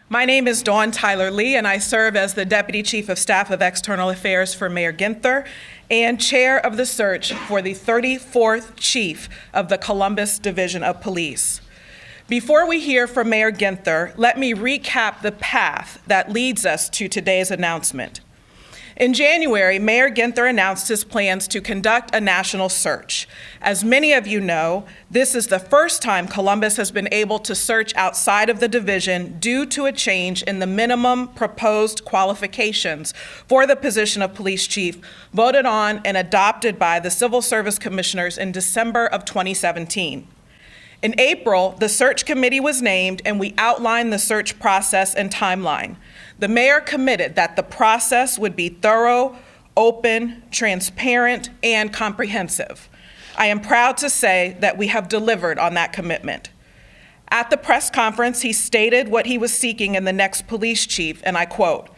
My name is Dawn Tyler Lee, and I serve as the Deputy Chief of Staff of External Affairs for Mayor Ginther and Chair of the search for the 34th Chief of the Columbus Division of Police. Before we hear from Mayor Ginther, let me recap the path that leads us to today's announcement. In January, Mayor Ginther announced his plans to conduct a national search. As many of you know, this is the first time Columbus has been able to search outside of the division due to a change in the minimum proposed qualifications for the position of police chief voted on and adopted by the Civil Service Commissioners in December of 2017. In April, the search committee was named and we outlined the search process and timeline. The mayor committed that the process would be thorough, open, transparent, and comprehensive. I am proud to say that we have delivered on that commitment. At the press conference, he stated what he was seeking in the next police chief, and I quote,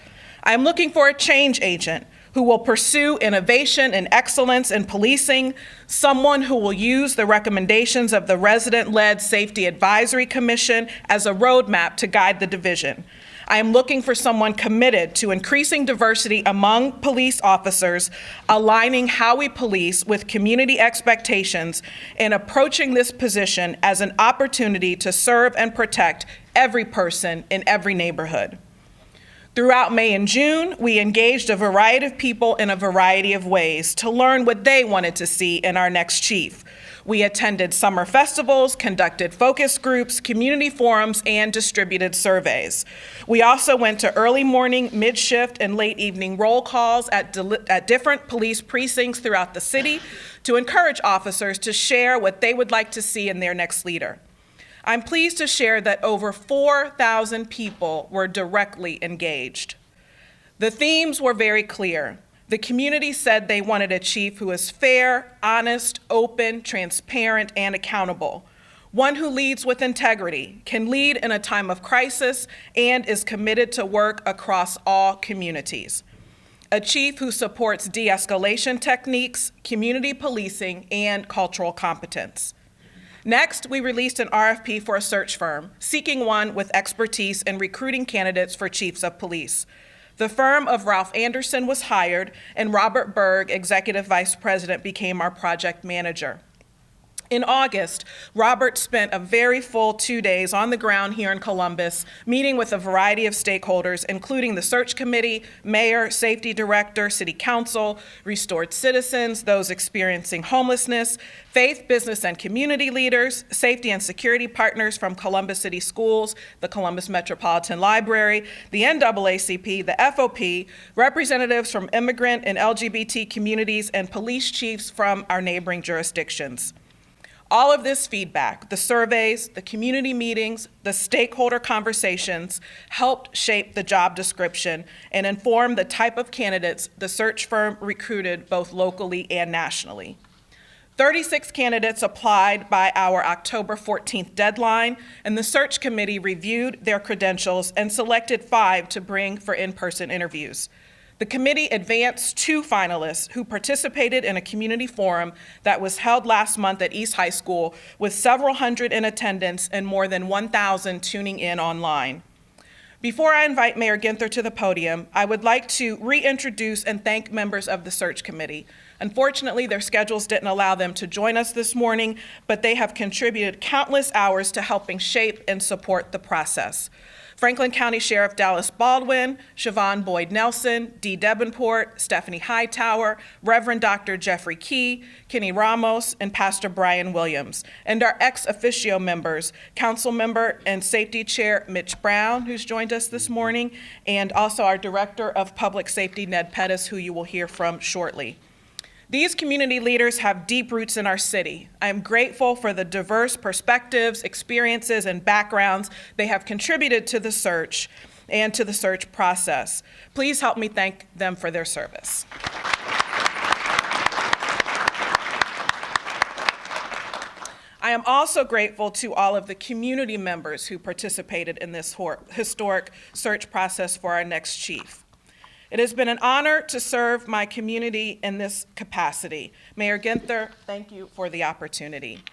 "I am looking for a change agent who will pursue innovation and excellence in policing, someone who will use the recommendations of the Resident-Led Safety Advisory Commission as a roadmap to guide the division. I am looking for someone committed to increasing diversity among police officers, aligning how we police with community expectations, and approaching this position as an opportunity to serve and protect every person in every neighborhood." Throughout May and June, we engaged a variety of people in a variety of ways to learn what they wanted to see in our next chief. We attended summer festivals, conducted focus groups, community forums, and distributed surveys. We also went to early morning, mid-shift, and late evening roll calls at different police precincts throughout the city to encourage officers to share what they would like to see in their next leader. I'm pleased to share that over 4,000 people were directly engaged. The themes were very clear. The community said they wanted a chief who is fair, honest, open, transparent, and accountable. One who leads with integrity, can lead in a time of crisis, and is committed to work across all communities. A chief who supports de-escalation techniques, community policing, and cultural competence. Next, we released an RFP for a search firm, seeking one with expertise in recruiting candidates for chiefs of police. The firm of Ralph Anderson was hired, and Robert Berg, Executive Vice President, became our project manager. In August, Robert spent a very full 2 days on the ground here in Columbus, meeting with a variety of stakeholders, including the search committee, mayor, safety director, city council, restored citizens, those experiencing homelessness, faith, business, and community leaders, safety and security partners from Columbus City Schools, the Columbus Metropolitan Library, the NAACP, the FOP, representatives from immigrant and LGBT communities, and police chiefs from our neighboring jurisdictions. All of this feedback, the surveys, the community meetings, the stakeholder conversations, helped shape the job description and inform the type of candidates the search firm recruited both locally and nationally. 36 candidates applied by our October 14th deadline, and the search committee reviewed their credentials and selected 5 to bring for in-person interviews. The committee advanced 2 finalists who participated in a community forum that was held last month at East High School with several hundred in attendance and more than 1,000 tuning in online. Before I invite Mayor Ginther to the podium, I would like to reintroduce and thank members of the search committee. Unfortunately, their schedules didn't allow them to join us this morning, but they have contributed countless hours to helping shape and support the process. Franklin County Sheriff Dallas Baldwin, Siobhan Boyd Nelson, Dee Debenport, Stephanie Hightower, Reverend Dr. Jeffrey Key, Kenny Ramos, and Pastor Brian Williams, and our ex officio members, Council Member and Safety Chair Mitch Brown, who's joined us this morning, and also our Director of Public Safety, Ned Pettis, who you will hear from shortly. These community leaders have deep roots in our city. I am grateful for the diverse perspectives, experiences, and backgrounds they have contributed to the search and to the search process. Please help me thank them for their service. I am also grateful to all of the community members who participated in this historic search process for our next chief. It has been an honor to serve my community in this capacity. Mayor Ginther, thank you for the opportunity.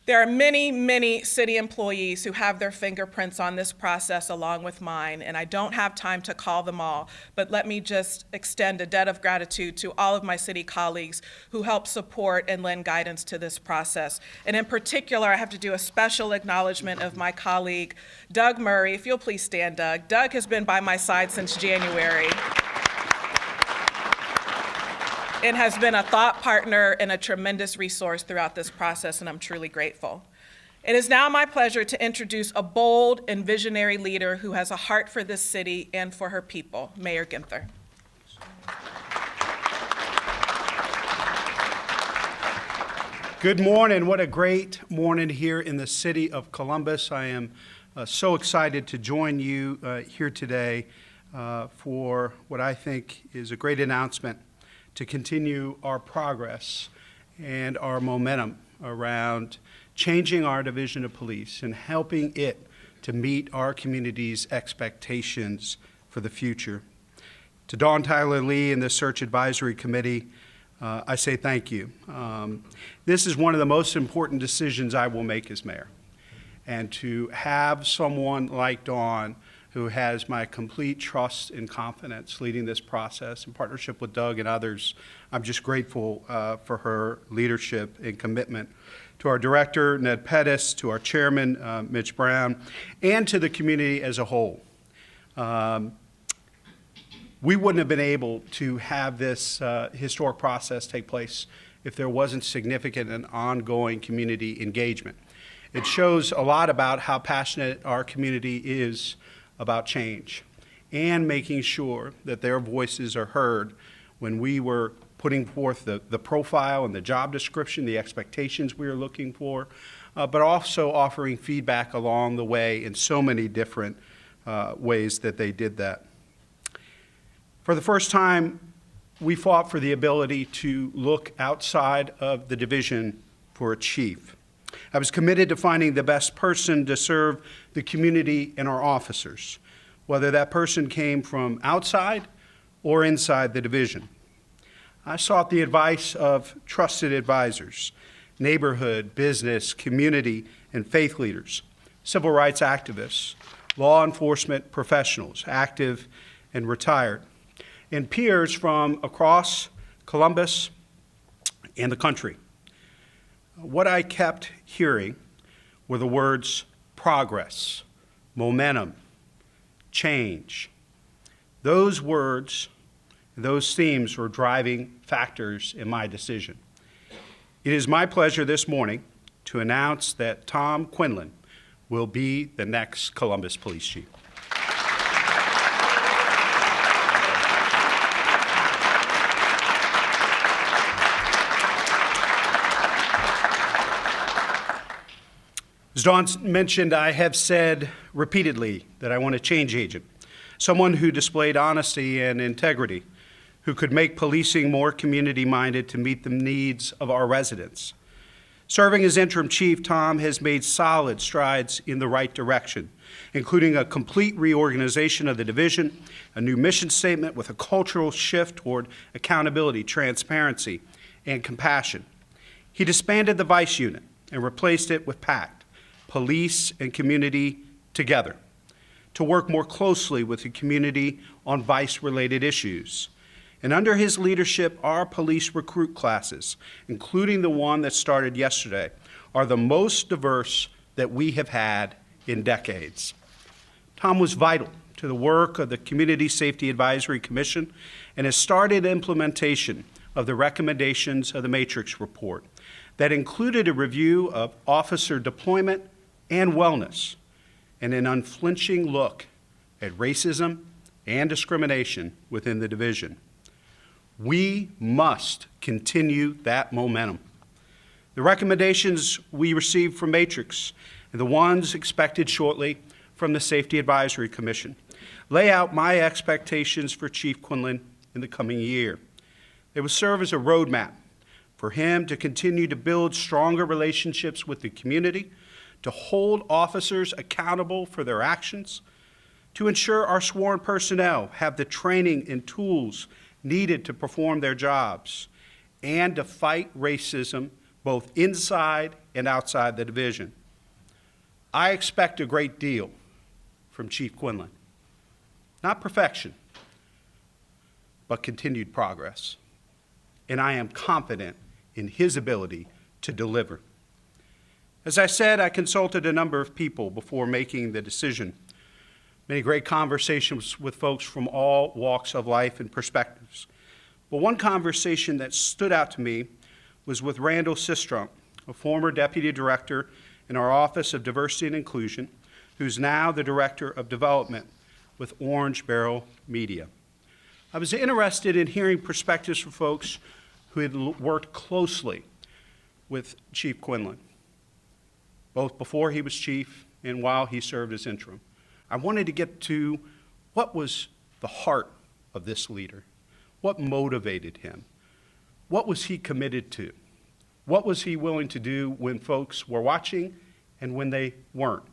There are many, many city employees who have their fingerprints on this process along with mine, and I don't have time to call them all, but let me just extend a debt of gratitude to all of my city colleagues who help support and lend guidance to this process. And in particular, I have to do a special acknowledgement of my colleague, Doug Murray. If you'll please stand, Doug. Doug has been by my side since January and has been a thought partner and a tremendous resource throughout this process, and I'm truly grateful. It is now my pleasure to introduce a bold and visionary leader who has a heart for this city and for her people, Mayor Ginther. Good morning. What a great morning here in the city of Columbus. I am so excited to join you here today for what I think is a great announcement to continue our progress and our momentum around changing our division of police and helping it to meet our community's expectations for the future. To Dawn Tyler Lee and the Search Advisory Committee, I say thank you. This is one of the most important decisions I will make as mayor. And to have someone like Dawn, who has my complete trust and confidence leading this process in partnership with Doug and others, I'm just grateful for her leadership and commitment. To our director, Ned Pettis, to our chairman, Mitch Brown, and to the community as a whole. We wouldn't have been able to have this historic process take place if there wasn't significant and ongoing community engagement. It shows a lot about how passionate our community is about change and making sure that their voices are heard when we were putting forth the profile and the job description, the expectations we were looking for, but also offering feedback along the way in so many different ways that they did that. For the first time, we fought for the ability to look outside of the division for a chief. I was committed to finding the best person to serve the community and our officers, whether that person came from outside or inside the division. I sought the advice of trusted advisors, neighborhood, business, community, and faith leaders, civil rights activists, law enforcement professionals, active and retired, and peers from across Columbus and the country. What I kept hearing were the words progress, momentum, change. Those words, those themes were driving factors in my decision. It is my pleasure this morning to announce that Tom Quinlan will be the next Columbus Police Chief. As Dawn mentioned, I have said repeatedly that I want a change agent, someone who displayed honesty and integrity, who could make policing more community-minded to meet the needs of our residents. Serving as interim chief, Tom has made solid strides in the right direction, including a complete reorganization of the division, a new mission statement with a cultural shift toward accountability, transparency, and compassion. He disbanded the vice unit and replaced it with PACT, police and community together, to work more closely with the community on vice-related issues. And under his leadership, our police recruit classes, including the one that started yesterday, are the most diverse that we have had in decades. Tom was vital to the work of the Community Safety Advisory Commission and has started implementation of the recommendations of the Matrix report that included a review of officer deployment and wellness, and an unflinching look at racism and discrimination within the division. We must continue that momentum. The recommendations we received from Matrix and the ones expected shortly from the Safety Advisory Commission lay out my expectations for Chief Quinlan in the coming year. They will serve as a roadmap for him to continue to build stronger relationships with the community, to hold officers accountable for their actions, to ensure our sworn personnel have the training and tools needed to perform their jobs, and to fight racism both inside and outside the division. I expect a great deal from Chief Quinlan. Not perfection, but continued progress. And I am confident in his ability to deliver. As I said, I consulted a number of people before making the decision. Many great conversations with folks from all walks of life and perspectives. But one conversation that stood out to me was with Randall Sistrunk, a former deputy director in our Office of Diversity and Inclusion, who's now the Director of Development with Orange Barrel Media. I was interested in hearing perspectives from folks who had worked closely with Chief Quinlan, both before he was chief and while he served as interim. I wanted to get to what was the heart of this leader, what motivated him, what was he committed to, what was he willing to do when folks were watching and when they weren't.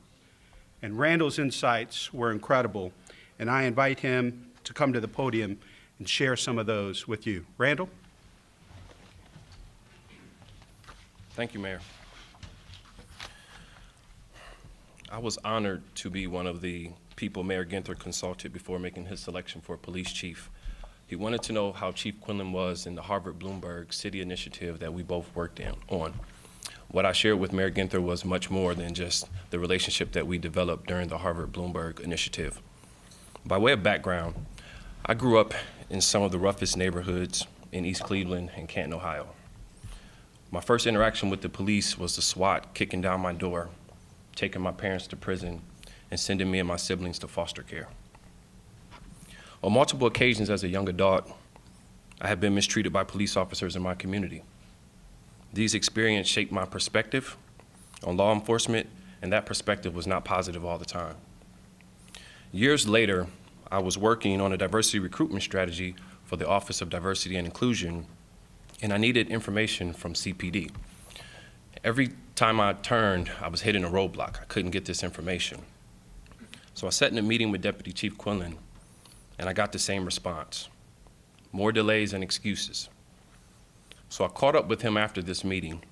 And Randall's insights were incredible, and I invite him to come to the podium and share some of those with you. Randall? Thank you, Mayor. I was honored to be one of the people Mayor Ginther consulted before making his selection for police chief. He wanted to know how Chief Quinlan was in the Harvard-Bloomberg City Initiative that we both worked on. What I shared with Mayor Ginther was much more than just the relationship that we developed during the Harvard-Bloomberg Initiative. By way of background, I grew up in some of the roughest neighborhoods in East Cleveland and Canton, Ohio. My first interaction with the police was the SWAT kicking down my door, taking my parents to prison, and sending me and my siblings to foster care. On multiple occasions as a young adult, I have been mistreated by police officers in my community. These experiences shaped my perspective on law enforcement, and that perspective was not positive all the time. Years later, I was working on a diversity recruitment strategy for the Office of Diversity and Inclusion, and I needed information from CPD. Every time I turned, I was hitting a roadblock. I couldn't get this information. So I sat in a meeting with Deputy Chief Quinlan, and I got the same response: more delays and excuses. So I caught up with him after this meeting,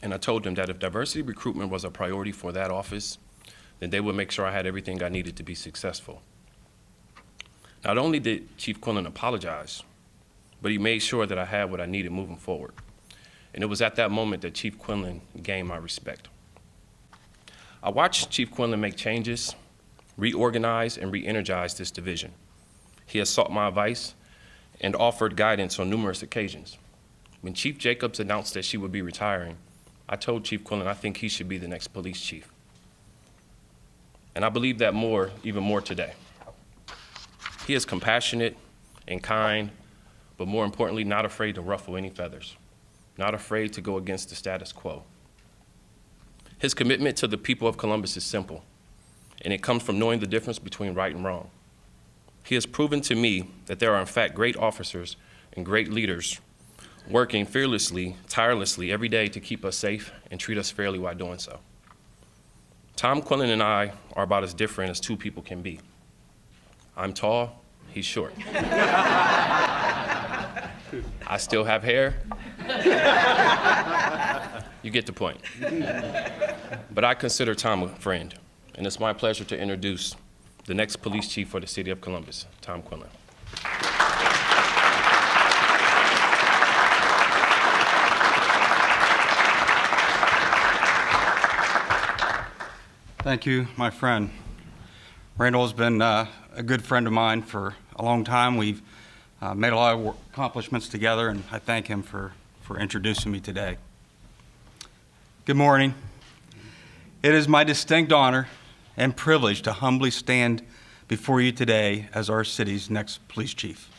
and I told him that if diversity recruitment was a priority for that office, then they would make sure I had everything I needed to be successful. Not only did Chief Quinlan apologize, but he made sure that I had what I needed moving forward. And it was at that moment that Chief Quinlan gained my respect. I watched Chief Quinlan make changes, reorganize, and re-energize this division. He has sought my advice and offered guidance on numerous occasions. When Chief Jacobs announced that she would be retiring, I told Chief Quinlan I think he should be the next police chief. And I believe that even more today. He is compassionate and kind, but more importantly, not afraid to ruffle any feathers, not afraid to go against the status quo. His commitment to the people of Columbus is simple, and it comes from knowing the difference between right and wrong. He has proven to me that there are in fact great officers and great leaders working fearlessly, tirelessly every day to keep us safe and treat us fairly while doing so. Tom Quinlan and I are about as different as two people can be. I'm tall, he's short. I still have hair. You get the point. But I consider Tom a friend, and it's my pleasure to introduce the next police chief for the city of Columbus, Tom Quinlan. Thank you, my friend. Randall has been a good friend of mine for a long time. We've made a lot of accomplishments together, and I thank him for introducing me today. Good morning. It is my distinct honor and privilege to humbly stand before you today as our city's next police chief.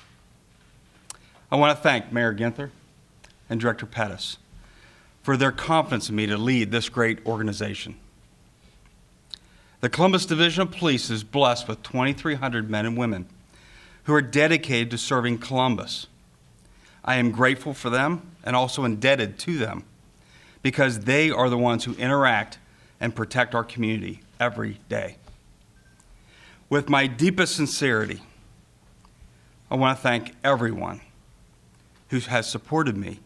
I want to thank Mayor Ginther and Director Pettis for their confidence in me to lead this great organization. The Columbus Division of Police is blessed with 2,300 men and women who are dedicated to serving Columbus. I am grateful for them and also indebted to them because they are the ones who interact and protect our community every day. With my deepest sincerity, I want to thank everyone who has supported me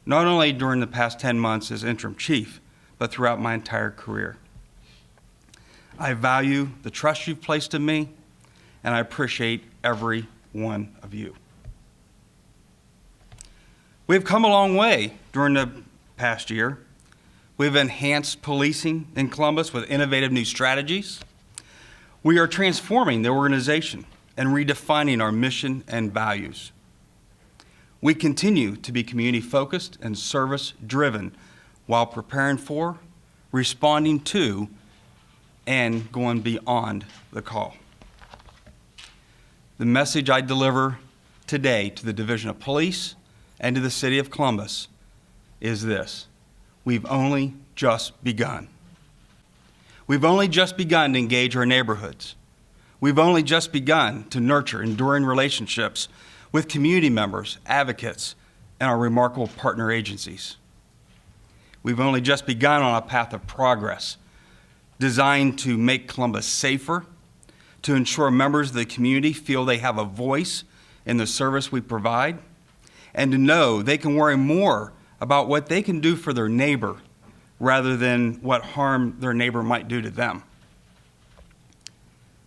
not only during the past 10 months as interim chief, but throughout my entire career. I value the trust you've placed in me, and I appreciate every one of you. We've come a long way during the past year. We've enhanced policing in Columbus with innovative new strategies. We are transforming the organization and redefining our mission and values. We continue to be community-focused and service-driven while preparing for, responding to, and going beyond the call. The message I deliver today to the Division of Police and to the City of Columbus is this: we've only just begun. We've only just begun to engage our neighborhoods. We've only just begun to nurture enduring relationships with community members, advocates, and our remarkable partner agencies. We've only just begun on a path of progress designed to make Columbus safer, to ensure members of the community feel they have a voice in the service we provide, and to know they can worry more about what they can do for their neighbor rather than what harm their neighbor might do to them.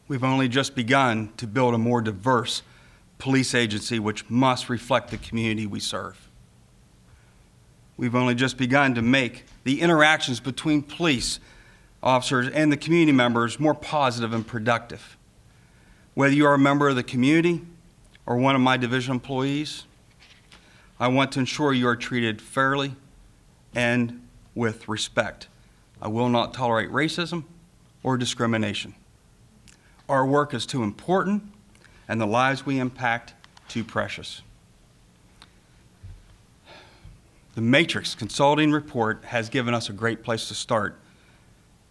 We've only just begun to build a more diverse police agency which must reflect the community we serve. We've only just begun to make the interactions between police officers and the community members more positive and productive. Whether you are a member of the community or one of my division employees, I want to ensure you are treated fairly and with respect. I will not tolerate racism or discrimination. Our work is too important and the lives we impact too precious. The Matrix Consulting Report has given us a great place to start,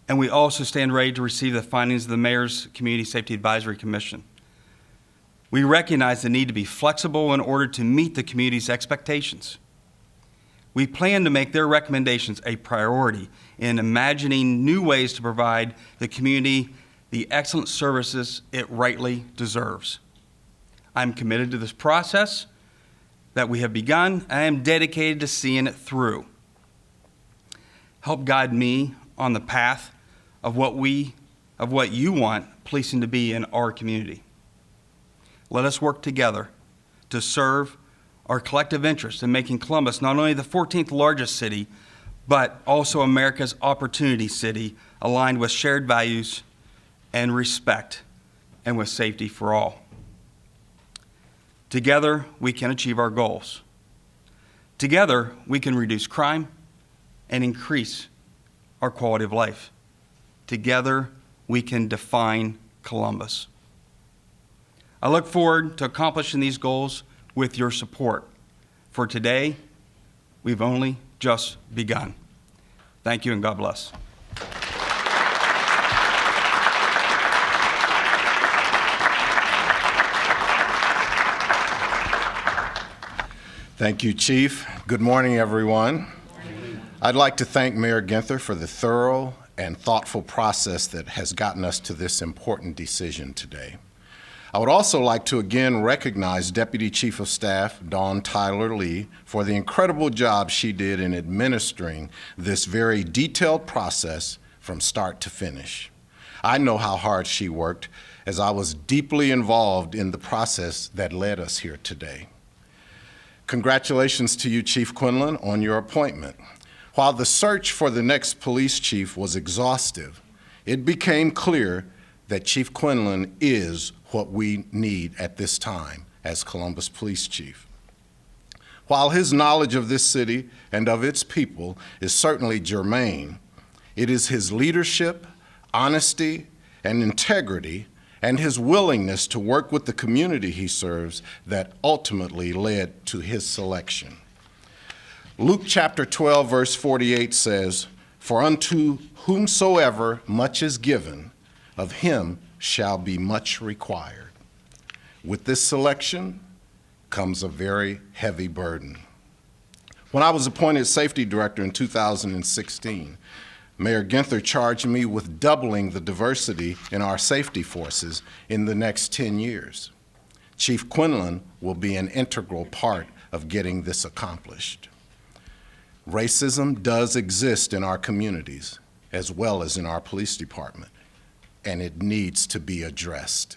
and we also stand ready to receive the findings of the Mayor's Community Safety Advisory Commission. We recognize the need to be flexible in order to meet the community's expectations. We plan to make their recommendations a priority in imagining new ways to provide the community the excellent services it rightly deserves. I'm committed to this process that we have begun. I am dedicated to seeing it through. Help guide me on the path of what you want policing to be in our community. Let us work together to serve our collective interest in making Columbus not only the 14th largest city, but also America's opportunity city, aligned with shared values and respect, and with safety for all. Together, we can achieve our goals. Together, we can reduce crime and increase our quality of life. Together, we can define Columbus. I look forward to accomplishing these goals with your support. For today, we've only just begun. Thank you, and God bless. Thank you, Chief. Good morning, everyone. I'd like to thank Mayor Ginther for the thorough and thoughtful process that has gotten us to this important decision today. I would also like to again recognize Deputy Chief of Staff Dawn Tyler Lee for the incredible job she did in administering this very detailed process from start to finish. I know how hard she worked, as I was deeply involved in the process that led us here today. Congratulations to you, Chief Quinlan, on your appointment. While the search for the next police chief was exhaustive, it became clear that Chief Quinlan is what we need at this time as Columbus Police Chief. While his knowledge of this city and of its people is certainly germane, it is his leadership, honesty, and integrity, and his willingness to work with the community he serves that ultimately led to his selection. Luke chapter 12, verse 48 says, "For unto whomsoever much is given, of him shall be much required." With this selection comes a very heavy burden. When I was appointed safety director in 2016, Mayor Ginther charged me with doubling the diversity in our safety forces in the next 10 years. Chief Quinlan will be an integral part of getting this accomplished. Racism does exist in our communities as well as in our police department, and it needs to be addressed.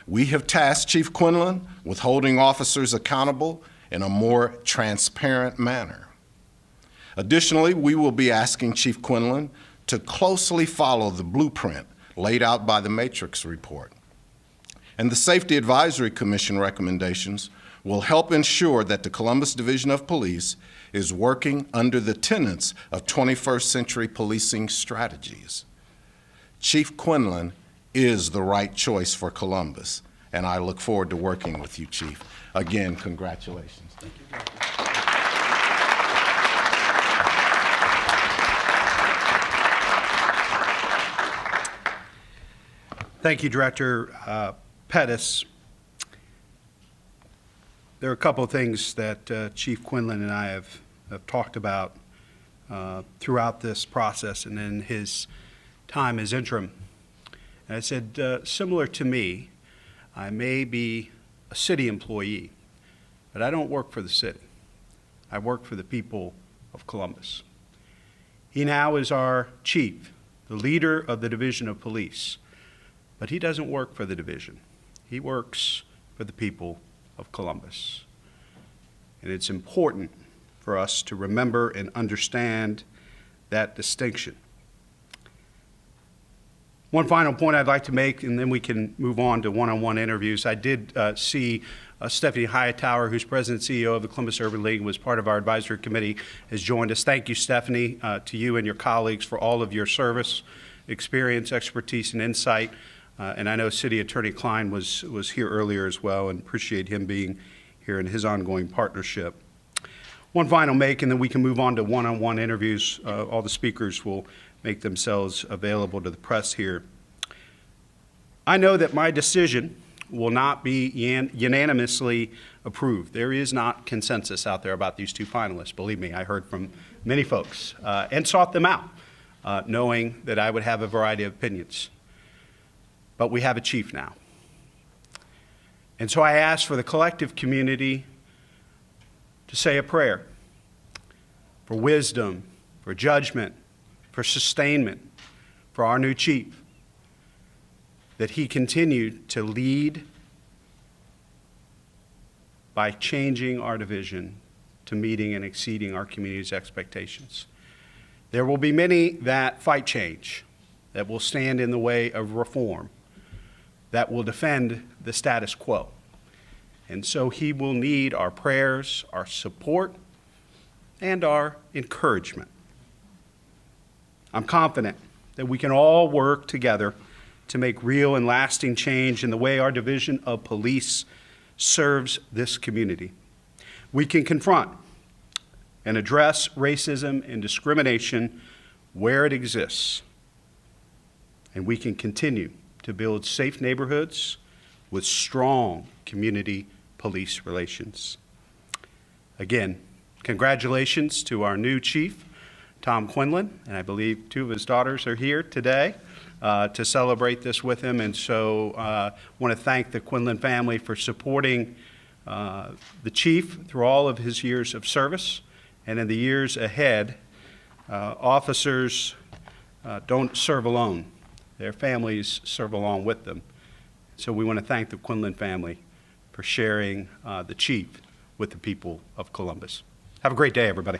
We have tasked Chief Quinlan with holding officers accountable in a more transparent manner. Additionally, we will be asking Chief Quinlan to closely follow the blueprint laid out by the Matrix report. And the Safety Advisory Commission recommendations will help ensure that the Columbus Division of Police is working under the tenets of 21st century policing strategies. Chief Quinlan is the right choice for Columbus, and I look forward to working with you, Chief. Again, congratulations. Thank you. Thank you, Director Pettis. There are a couple of things that Chief Quinlan and I have talked about throughout this process and in his time as interim. And I said, similar to me, I may be a city employee, but I don't work for the city. I work for the people of Columbus. He now is our chief, the leader of the Division of Police, but he doesn't work for the division. He works for the people of Columbus. And it's important for us to remember and understand that distinction. One final point I'd like to make, and then we can move on to one-on-one interviews. I did see Stephanie Hightower, who's President and CEO of the Columbus Urban League, was part of our advisory committee, has joined us. Thank you, Stephanie, to you and your colleagues for all of your service, experience, expertise, and insight. And I know City Attorney Klein was here earlier as well, and appreciate him being here and his ongoing partnership. One final make, and then we can move on to one-on-one interviews. All the speakers will make themselves available to the press here. I know that my decision will not be unanimously approved. There is not consensus out there about these two finalists. Believe me, I heard from many folks and sought them out, knowing that I would have a variety of opinions. But we have a chief now. And so I ask for the collective community to say a prayer for wisdom, for judgment, for sustainment for our new chief, that he continue to lead by changing our division to meeting and exceeding our community's expectations. There will be many that fight change, that will stand in the way of reform, that will defend the status quo. And so he will need our prayers, our support, and our encouragement. I'm confident that we can all work together to make real and lasting change in the way our Division of Police serves this community. We can confront and address racism and discrimination where it exists, and we can continue to build safe neighborhoods with strong community police relations. Again, congratulations to our new chief, Tom Quinlan, and I believe two of his daughters are here today to celebrate this with him. And so I want to thank the Quinlan family for supporting the chief through all of his years of service. And in the years ahead, officers don't serve alone. Their families serve along with them. So we want to thank the Quinlan family for sharing the chief with the people of Columbus. Have a great day, everybody.